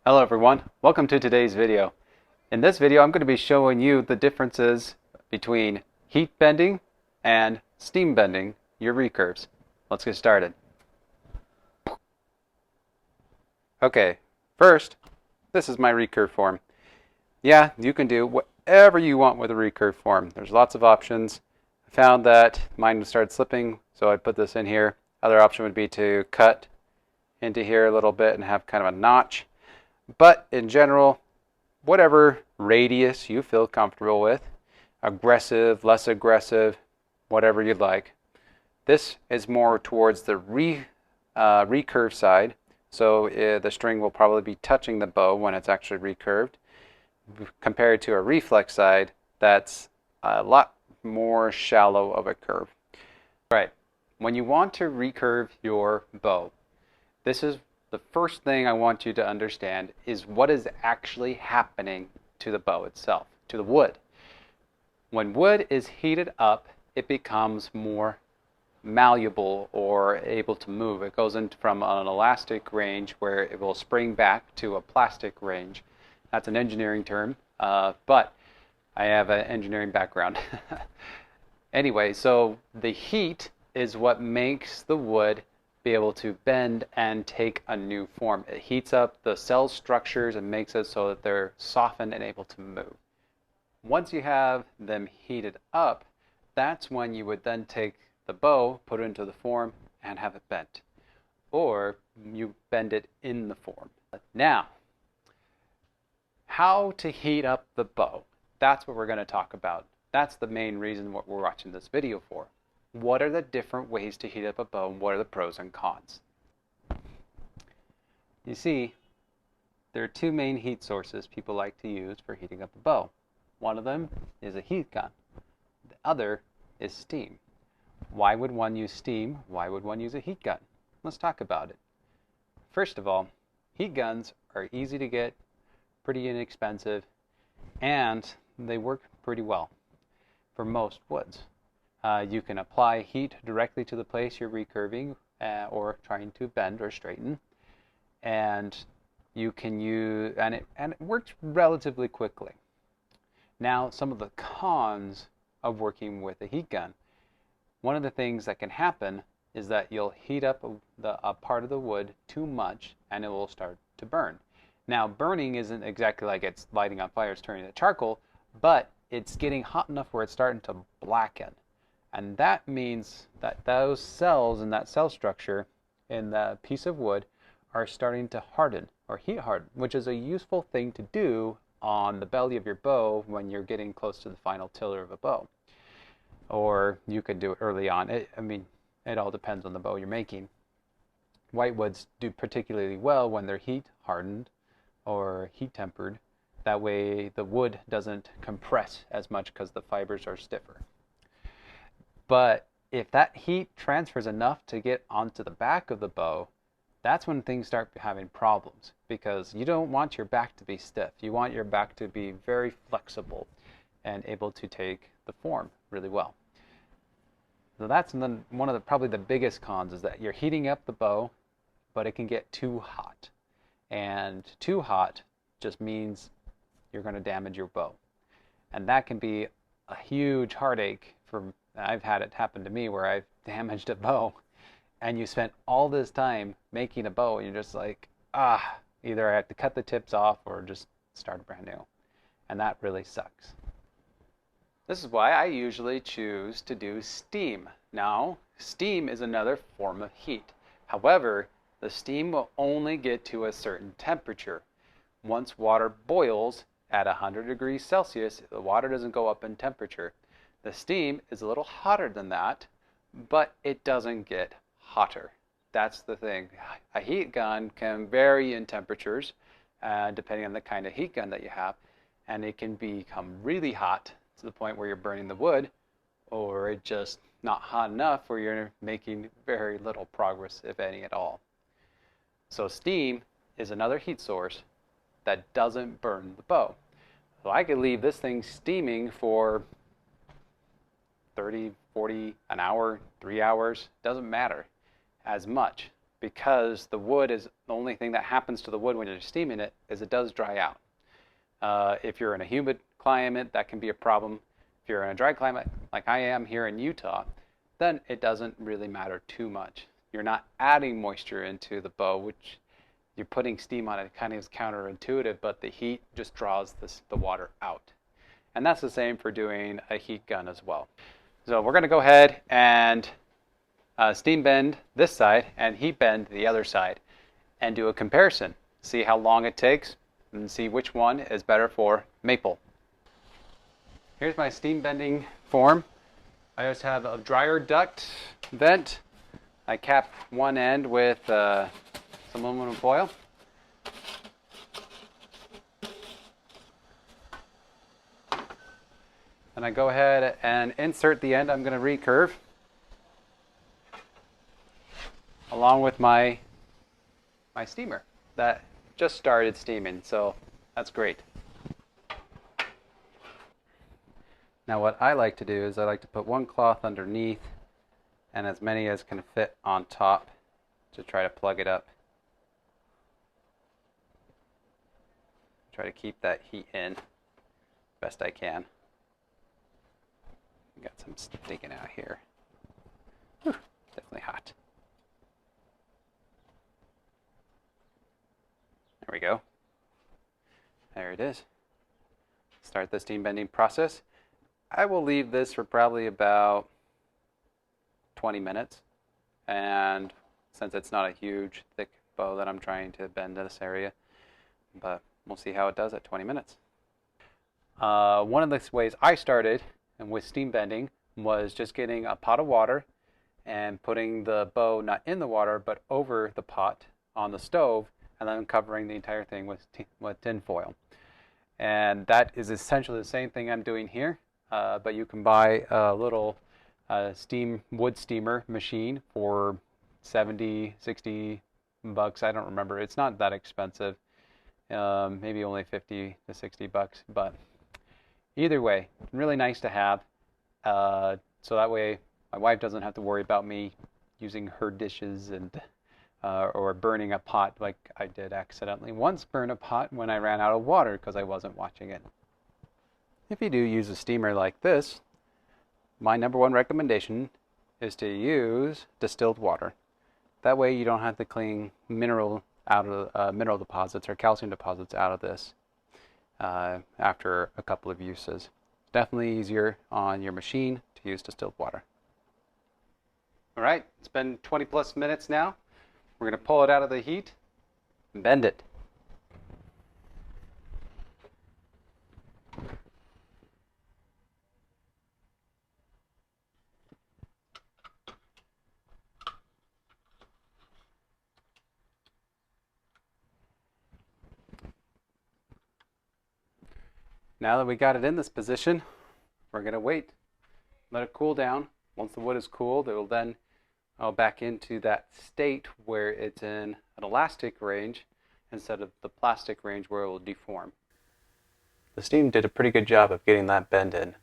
Hello everyone, welcome to today's video. In this video I'm going to be showing you the differences between heat bending and steam bending your recurves. Let's get started. Okay, first, this is my recurve form. Yeah, you can do whatever you want with a recurve form. There's lots of options. I found that mine started slipping, so I put this in here. Other option would be to cut into here a little bit and have kind of a notch. But in general, whatever radius you feel comfortable with, aggressive, less aggressive, whatever you'd like. This is more towards the recurve side, so the string will probably be touching the bow when it's actually recurved, compared to a reflex side that's a lot more shallow of a curve. Right, when you want to recurve your bow, this is the first thing I want you to understand is what is actually happening to the bow itself, to the wood. When wood is heated up, it becomes more malleable or able to move. It goes into from an elastic range where it will spring back to a plastic range. That's an engineering term, but I have an engineering background. Anyway, so the heat is what makes the wood be able to bend and take a new form. It heats up the cell structures and makes it so that they're softened and able to move. Once you have them heated up, that's when you would then take the bow, put it into the form, and have it bent. Or you bend it in the form. Now, how to heat up the bow. That's what we're going to talk about. That's the main reason what we're watching this video for. What are the different ways to heat up a bow and what are the pros and cons? You see, there are two main heat sources people like to use for heating up a bow. One of them is a heat gun. The other is steam. Why would one use steam? Why would one use a heat gun? Let's talk about it. First of all, heat guns are easy to get, pretty inexpensive, and they work pretty well for most woods. You can apply heat directly to the place you're recurving or trying to bend or straighten, and you can use and it works relatively quickly. Now, some of the cons of working with a heat gun. One of the things that can happen is that you'll heat up a part of the wood too much and it will start to burn. Now, burning isn't exactly like it's lighting on fire, it's turning to charcoal, but it's getting hot enough where it's starting to blacken. And that means that those cells in that cell structure in the piece of wood are starting to harden or heat harden, which is a useful thing to do on the belly of your bow when you're getting close to the final tiller of a bow. Or you could do it early on. It all depends on the bow you're making. Whitewoods do particularly well when they're heat hardened or heat tempered. That way the wood doesn't compress as much because the fibers are stiffer. But if that heat transfers enough to get onto the back of the bow, that's when things start having problems, because you don't want your back to be stiff. You want your back to be very flexible and able to take the form really well. So that's one of the probably the biggest cons, is that you're heating up the bow, but it can get too hot. And too hot just means you're going to damage your bow. And that can be a huge heartache for I've had it happen to me where I've damaged a bow and you spent all this time making a bow and you're just like, either I have to cut the tips off or just start brand new. And that really sucks. This is why I usually choose to do steam. Now, steam is another form of heat. However, the steam will only get to a certain temperature. Once water boils at 100 degrees Celsius, the water doesn't go up in temperature. The steam is a little hotter than that, but it doesn't get hotter. That's the thing. A heat gun can vary in temperatures depending on the kind of heat gun that you have, and it can become really hot to the point where you're burning the wood, or it just not hot enough where you're making very little progress, if any at all. So steam is another heat source that doesn't burn the bow. So I could leave this thing steaming for 30, 40, an hour, 3 hours, doesn't matter as much. because the wood is the only thing that happens to the wood when you're steaming it is it does dry out. If you're in a humid climate, that can be a problem. If you're in a dry climate like I am here in Utah, then it doesn't really matter too much. You're not adding moisture into the bow, which you're putting steam on it. It kind of is counterintuitive, but the heat just draws the water out. And that's the same for doing a heat gun as well. So we're going to go ahead and steam bend this side and heat bend the other side and do a comparison. See how long it takes and see which one is better for maple. Here's my steam bending form. I just have a dryer duct vent. I cap one end with some aluminum foil. And I go ahead and insert the end I'm going to recurve along with my steamer that just started steaming, so that's great. Now what I like to do is I like to put one cloth underneath and as many as can fit on top to try to plug it up. Try to keep that heat in best I can. Got some sticking out here. Whew, definitely hot. There we go. There it is. Start the steam bending process. I will leave this for probably about 20 minutes. And since it's not a huge, thick bow that I'm trying to bend in this area, but we'll see how it does at 20 minutes. One of the ways I started and with steam bending was just getting a pot of water and putting the bow not in the water but over the pot on the stove and then covering the entire thing with tin foil. And that is essentially the same thing I'm doing here, but you can buy a little wood steamer machine for 70, 60 bucks. I don't remember. It's not that expensive. Maybe only 50 to 60 bucks, but either way, really nice to have. So that way my wife doesn't have to worry about me using her dishes and or burning a pot like I did accidentally once burn a pot when I ran out of water because I wasn't watching it. If you do use a steamer like this, my number one recommendation is to use distilled water. That way you don't have to clean mineral deposits or calcium deposits out of this after a couple of uses. It's definitely easier on your machine to use distilled water. All right, it's been 20 plus minutes now. We're going to pull it out of the heat and bend it. Now that we got it in this position, we're going to wait, let it cool down. Once the wood is cooled, it will then go back into that state where it's in an elastic range instead of the plastic range where it will deform. The steam did a pretty good job of getting that bend in.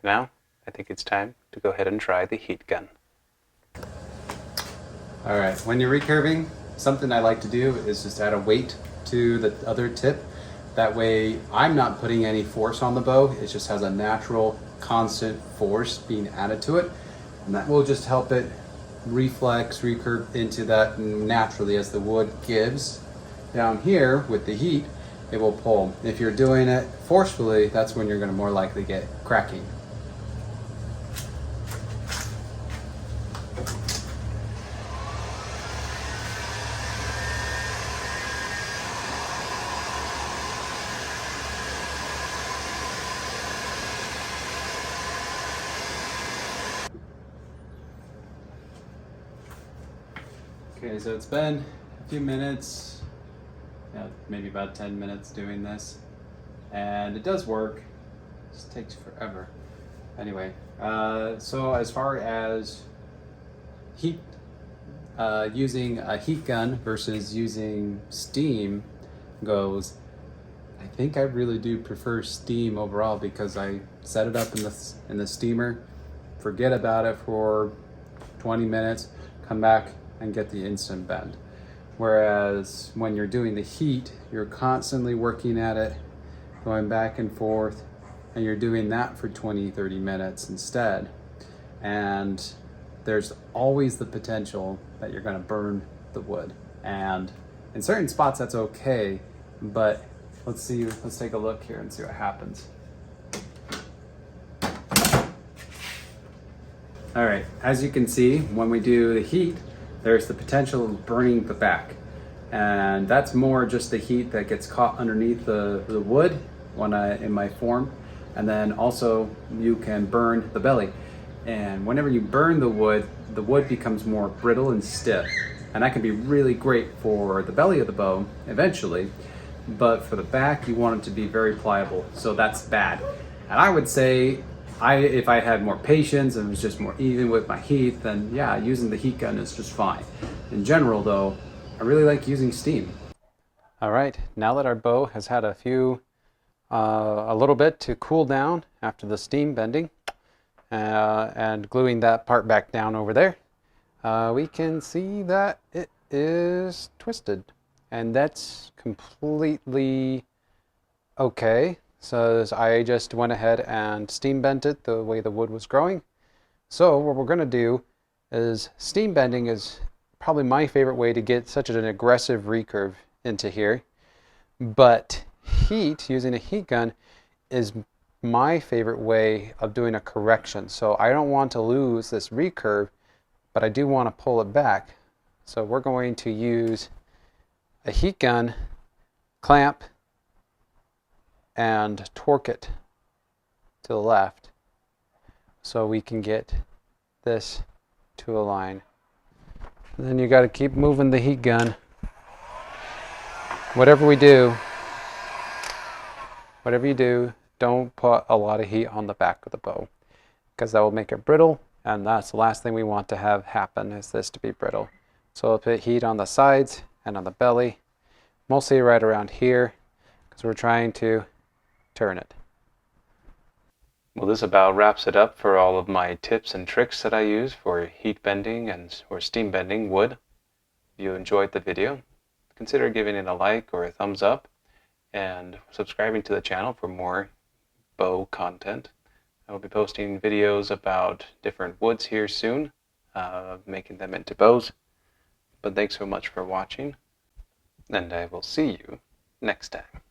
Now, I think it's time to go ahead and try the heat gun. All right, when you're recurving, something I like to do is just add a weight to the other tip. That way I'm not putting any force on the bow. It just has a natural, constant force being added to it. And that will just help it recurve into that naturally as the wood gives. Down here with the heat, it will pull. If you're doing it forcefully, that's when you're going to more likely get cracking. Okay, so it's been a few minutes, maybe about 10 minutes doing this, and it does work. It just takes forever. Anyway, so as far as heat, using a heat gun versus using steam goes, I think I really do prefer steam overall because I set it up in the steamer, forget about it for 20 minutes, come back and get the instant bend. Whereas when you're doing the heat, you're constantly working at it, going back and forth, and you're doing that for 20-30 minutes instead. And there's always the potential that you're going to burn the wood. And in certain spots that's okay, but let's take a look here and see what happens. All right, as you can see, when we do the heat, there's the potential of burning the back. And that's more just the heat that gets caught underneath the wood in my form. And then also you can burn the belly. And whenever you burn the wood becomes more brittle and stiff. And that can be really great for the belly of the bow eventually, but for the back, you want it to be very pliable. So that's bad. And I would say, if I had more patience and was just more even with my heat, then yeah, using the heat gun is just fine. In general though, I really like using steam. All right, now that our bow has had a little bit to cool down after the steam bending and gluing that part back down over there, we can see that it is twisted, and that's completely okay. So I just went ahead and steam bent it the way the wood was growing. So what we're going to do is, steam bending is probably my favorite way to get such an aggressive recurve into here, but using a heat gun is my favorite way of doing a correction. So I don't want to lose this recurve, but I do want to pull it back. So we're going to use a heat gun, clamp, and torque it to the left so we can get this to align. And then you got to keep moving the heat gun. Whatever you do, don't put a lot of heat on the back of the bow, because that will make it brittle, and that's the last thing we want to have happen, is this to be brittle. So we'll put heat on the sides and on the belly, mostly right around here, because we're trying to turn it. Well, this about wraps it up for all of my tips and tricks that I use for heat bending or steam bending wood. If you enjoyed the video, consider giving it a like or a thumbs up, and subscribing to the channel for more bow content. I will be posting videos about different woods here soon, making them into bows. But thanks so much for watching, and I will see you next time.